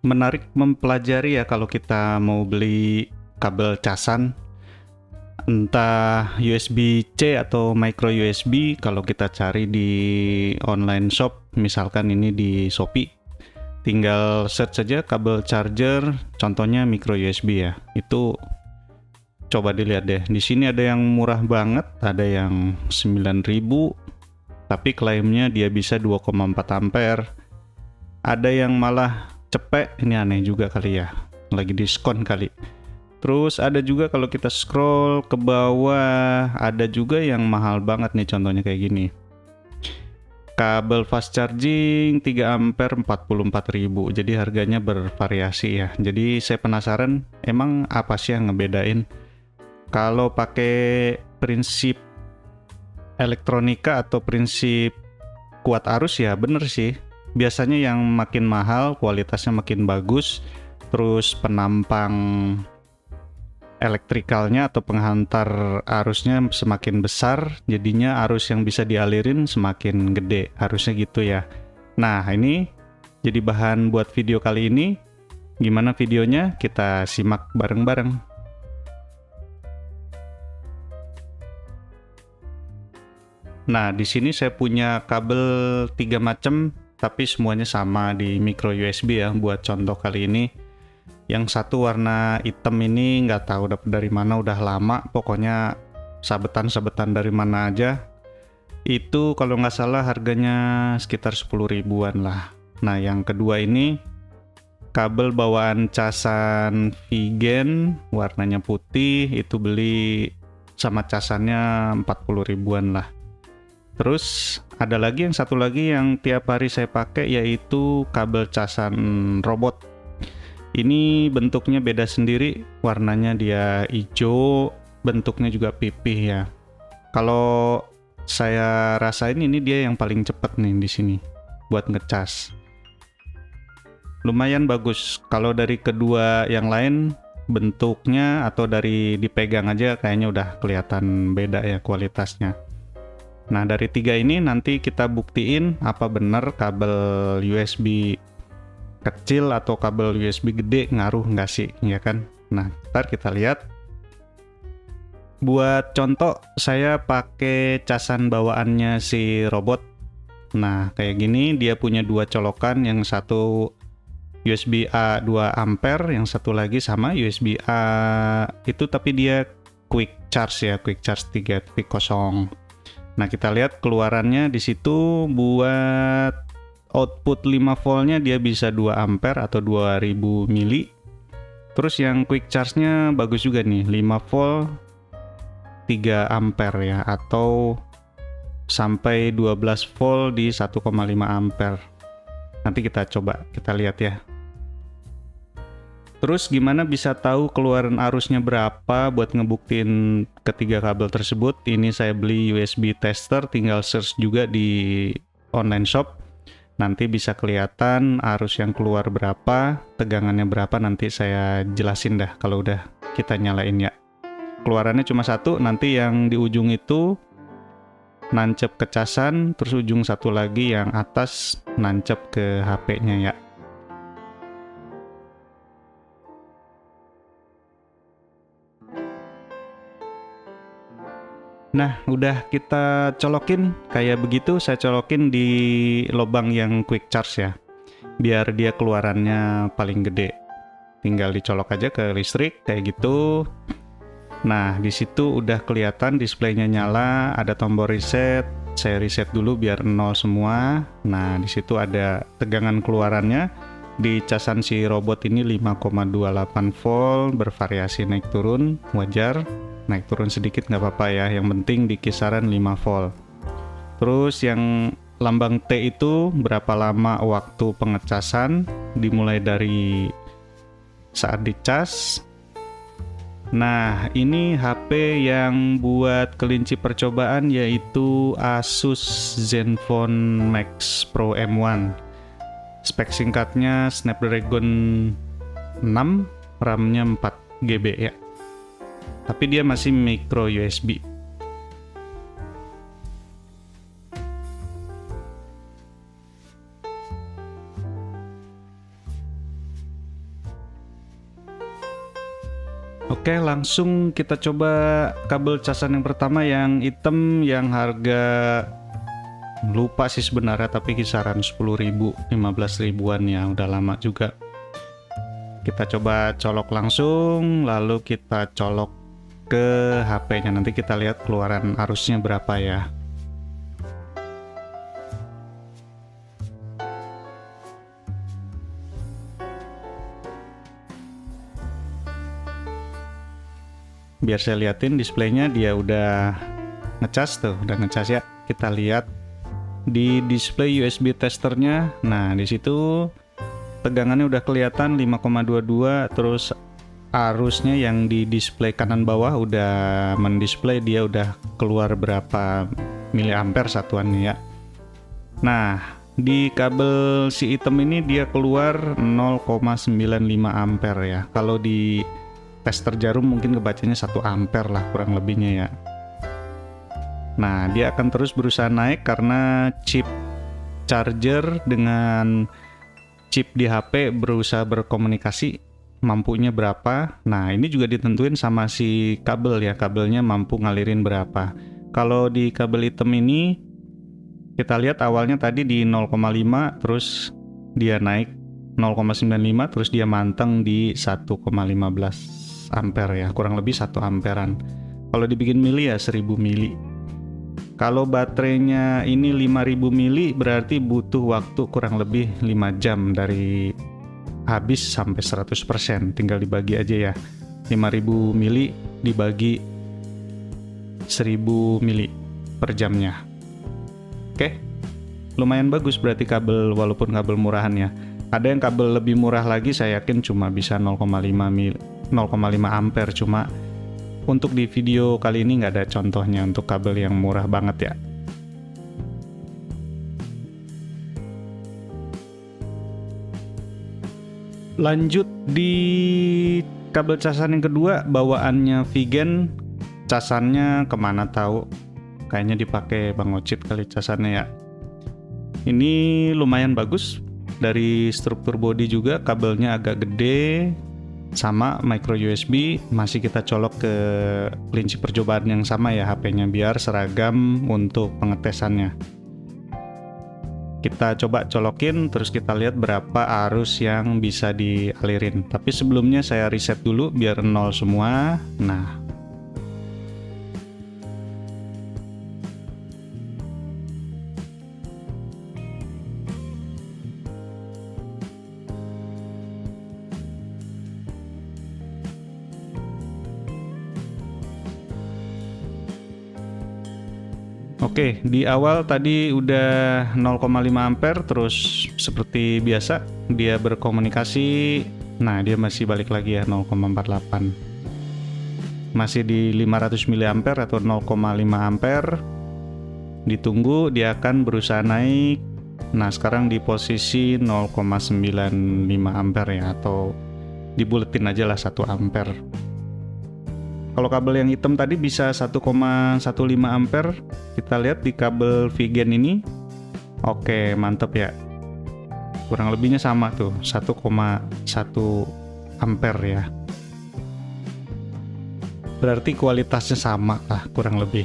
menarik mempelajari ya kalau kita mau beli kabel casan, entah USB-C atau micro USB. Kalau kita cari di online shop, misalkan ini di Shopee, tinggal search saja kabel charger, contohnya micro USB ya. Itu coba dilihat deh. Di sini ada yang murah banget, ada yang 9.000, tapi klaimnya dia bisa 2,4 ampere. Ada yang malah cepet, ini aneh juga kali ya, lagi diskon kali. Terus ada juga kalau kita scroll ke bawah, ada juga yang mahal banget nih, contohnya kayak gini. Kabel fast charging 3 ampere 44.000. Jadi harganya bervariasi ya. Jadi saya penasaran emang apa sih yang ngebedain kalau pakai prinsip elektronika atau prinsip kuat arus. Ya bener sih, biasanya yang makin mahal kualitasnya makin bagus, terus penampang elektrikalnya atau penghantar arusnya semakin besar, jadinya arus yang bisa dialirin semakin gede, harusnya gitu ya. Nah ini jadi bahan buat video kali ini. Gimana videonya? Kita simak bareng-bareng. Nah, di sini saya punya kabel 3 macam, tapi semuanya sama di micro USB ya, buat contoh kali ini. Yang satu warna hitam ini nggak tahu dapat dari mana, udah lama, pokoknya sabetan-sabetan dari mana aja. Itu kalau nggak salah harganya sekitar 10 ribuan lah. Nah, yang kedua ini kabel bawaan casan Vigen, warnanya putih, itu beli sama casannya 40 ribuan lah. Terus ada lagi yang satu lagi yang tiap hari saya pakai, yaitu kabel casan robot. Ini bentuknya beda sendiri, warnanya dia hijau, bentuknya juga pipih ya. Kalau saya rasain ini dia yang paling cepat nih di sini buat ngecas. Lumayan bagus. Kalau dari kedua yang lain bentuknya atau dari dipegang aja kayaknya udah kelihatan beda ya kualitasnya. Nah, dari 3 ini nanti kita buktiin apa benar kabel USB kecil atau kabel USB gede ngaruh nggak sih, ya kan? Nah, ntar kita lihat. Buat contoh, saya pakai casan bawaannya si robot. Nah, kayak gini, dia punya 2 colokan, yang satu USB A 2 ampere, yang satu lagi sama USB A itu tapi dia quick charge ya, quick charge 3.0. Nah, kita lihat keluarannya di situ. Buat output 5 voltnya dia bisa 2 ampere atau 2000 mili. Terus yang quick charge-nya bagus juga nih, 5 volt 3 ampere ya, atau sampai 12 volt di 1,5 ampere. Nanti kita coba, kita lihat ya. Terus gimana bisa tahu keluaran arusnya berapa buat ngebuktiin ketiga kabel tersebut? Ini saya beli USB tester, tinggal search juga di online shop. Nanti bisa kelihatan arus yang keluar berapa, tegangannya berapa, nanti saya jelasin dah kalau udah kita nyalain ya. Keluarannya cuma satu, nanti yang di ujung itu nancep ke casan, terus ujung satu lagi yang atas nancep ke HP-nya ya. Nah, udah kita colokin kayak begitu, saya colokin di lubang yang quick charge ya, biar dia keluarannya paling gede. Tinggal dicolok aja ke listrik kayak gitu. Nah, di situ udah kelihatan displaynya nyala, ada tombol reset. Saya reset dulu biar 0 semua. Nah, di situ ada tegangan keluarannya. Di casan si robot ini 5,28 volt, bervariasi naik turun, wajar. Naik turun sedikit nggak apa-apa ya, yang penting di kisaran 5 volt. Terus yang lambang T itu berapa lama waktu pengecasan, dimulai dari saat dicas. Nah, ini HP yang buat kelinci percobaan, yaitu Asus Zenfone Max Pro M1. Spek singkatnya Snapdragon 6, RAM-nya 4 GB ya. Tapi dia masih micro USB. Oke, langsung kita coba kabel casan yang pertama yang hitam, yang harga lupa sih sebenarnya, tapi kisaran 10.000, 15 ribuan ya, udah lama juga. Kita coba colok langsung, lalu kita colok ke HP-nya. Nanti kita lihat keluaran arusnya berapa ya. Biar saya liatin displaynya, dia udah ngecas tuh, udah ngecas ya. Kita lihat di display USB testernya. Nah, di situ tegangannya udah kelihatan 5,22, terus arusnya yang di display kanan bawah udah mendisplay, dia udah keluar berapa miliampere satuannya ya. Nah, di kabel si hitam ini dia keluar 0,95 ampere ya. Kalau di tester jarum mungkin kebacanya 1 ampere lah kurang lebihnya ya. Nah, dia akan terus berusaha naik karena chip charger dengan chip di HP berusaha berkomunikasi mampunya berapa. Nah, ini juga ditentuin sama si kabel ya, kabelnya mampu ngalirin berapa. Kalau di kabel hitam ini kita lihat awalnya tadi di 0,5, terus dia naik 0,95, terus dia manteng di 1,15 ampere ya, kurang lebih 1 amperan. Kalau dibikin mili ya 1000 mili. Kalau baterainya ini 5000 mili, berarti butuh waktu kurang lebih 5 jam dari habis sampai 100%. Tinggal dibagi aja ya, 5000 mili dibagi 1000 mili per jamnya. Oke, lumayan bagus berarti kabel, walaupun kabel murahan ya. Ada yang kabel lebih murah lagi, saya yakin cuma bisa 0,5 ampere, cuma untuk di video kali ini nggak ada contohnya untuk kabel yang murah banget ya. Lanjut di kabel casan yang kedua, bawaannya Vigen. Casannya kemana tahu, kayaknya dipakai Bang Ocit kali casannya ya. Ini lumayan bagus, dari struktur bodi juga kabelnya agak gede, sama micro USB. Masih kita colok ke kelinci percobaan yang sama ya HP-nya, biar seragam untuk pengetesannya. Kita coba colokin, terus kita lihat berapa arus yang bisa dialirin. Tapi sebelumnya saya reset dulu biar 0 semua. Nah, oke, di awal tadi udah 0,5 ampere, terus seperti biasa dia berkomunikasi. Nah, dia masih balik lagi ya, 0,48. Masih di 500 mA atau 0,5 ampere. Ditunggu, dia akan berusaha naik. Nah, sekarang di posisi 0,95 ampere ya, atau dibuletin aja lah 1 ampere. Kalau kabel yang hitam tadi bisa 1,15 ampere. Kita lihat di kabel Vigen ini. Oke, mantep ya. Kurang lebihnya sama tuh, 1,1 ampere ya. Berarti kualitasnya sama lah kurang lebih.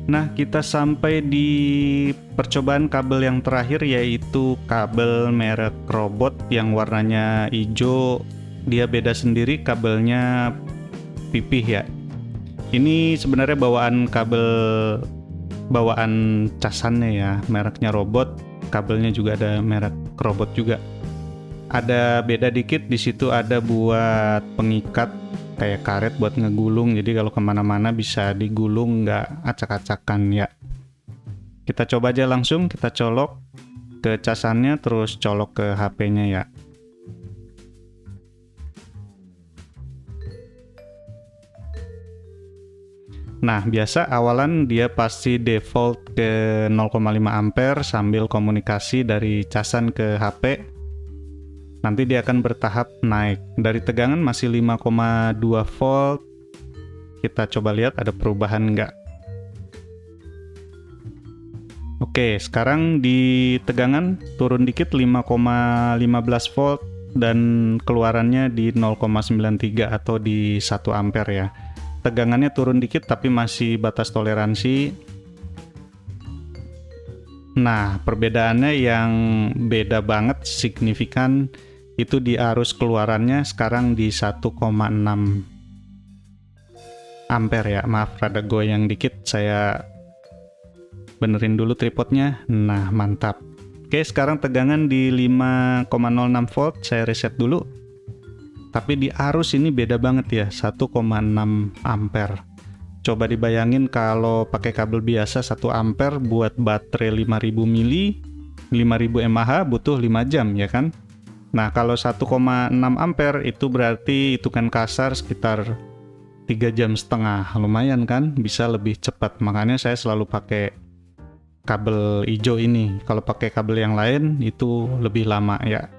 Nah, kita sampai di percobaan kabel yang terakhir, yaitu kabel merek Robot yang warnanya hijau. Dia beda sendiri, kabelnya pipih ya. Ini sebenarnya bawaan casannya ya, mereknya Robot. Kabelnya juga ada merek Robot juga. Ada beda dikit, di situ ada buat pengikat kayak karet buat ngegulung. Jadi kalau kemana-mana bisa digulung, nggak acak-acakan ya. Kita coba aja langsung, kita colok ke casannya, terus colok ke HP-nya ya. Nah, biasa awalan dia pasti default ke 0,5 ampere sambil komunikasi dari casan ke HP. Nanti dia akan bertahap naik. Dari tegangan masih 5,2 volt. Kita coba lihat ada perubahan nggak. Oke, sekarang di tegangan turun dikit, 5,15 volt. dan keluarannya di 0,93 atau di 1 ampere ya. Tegangannya turun dikit tapi masih batas toleransi. Nah, perbedaannya yang beda banget signifikan itu di arus keluarannya sekarang di 1,6 ampere ya. Maaf, rada goyang dikit, saya benerin dulu tripodnya. Nah, mantap. Oke, sekarang tegangan di 5,06 volt, saya reset dulu. Tapi di arus ini beda banget ya, 1,6 ampere. Coba dibayangin kalau pakai kabel biasa 1 ampere buat baterai 5000 mili, 5000 mAh butuh 5 jam ya kan? Nah, kalau 1,6 ampere itu berarti hitungan kasar sekitar 3,5 jam. Lumayan kan? Bisa lebih cepat. Makanya saya selalu pakai kabel hijau ini. Kalau pakai kabel yang lain itu lebih lama ya.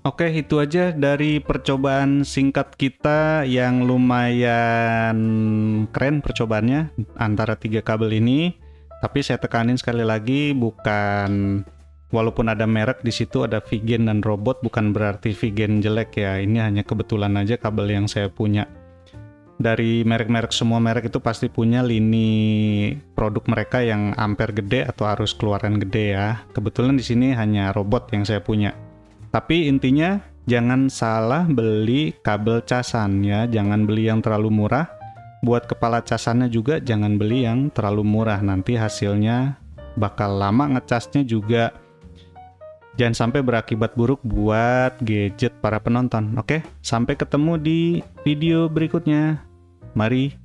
Oke, itu aja dari percobaan singkat kita yang lumayan keren percobaannya antara 3 kabel ini. Tapi saya tekanin sekali lagi, bukan, walaupun ada merek di situ, ada Vigen dan Robot, bukan berarti Vigen jelek ya. Ini hanya kebetulan aja kabel yang saya punya. Dari merek-merek, semua merek itu pasti punya lini produk mereka yang ampere gede atau arus keluaran gede ya. Kebetulan di sini hanya Robot yang saya punya. Tapi intinya jangan salah beli kabel casan ya, jangan beli yang terlalu murah. Buat kepala casannya juga jangan beli yang terlalu murah, nanti hasilnya bakal lama ngecasnya juga. Jangan sampai berakibat buruk buat gadget para penonton. Oke, sampai ketemu di video berikutnya. Mari.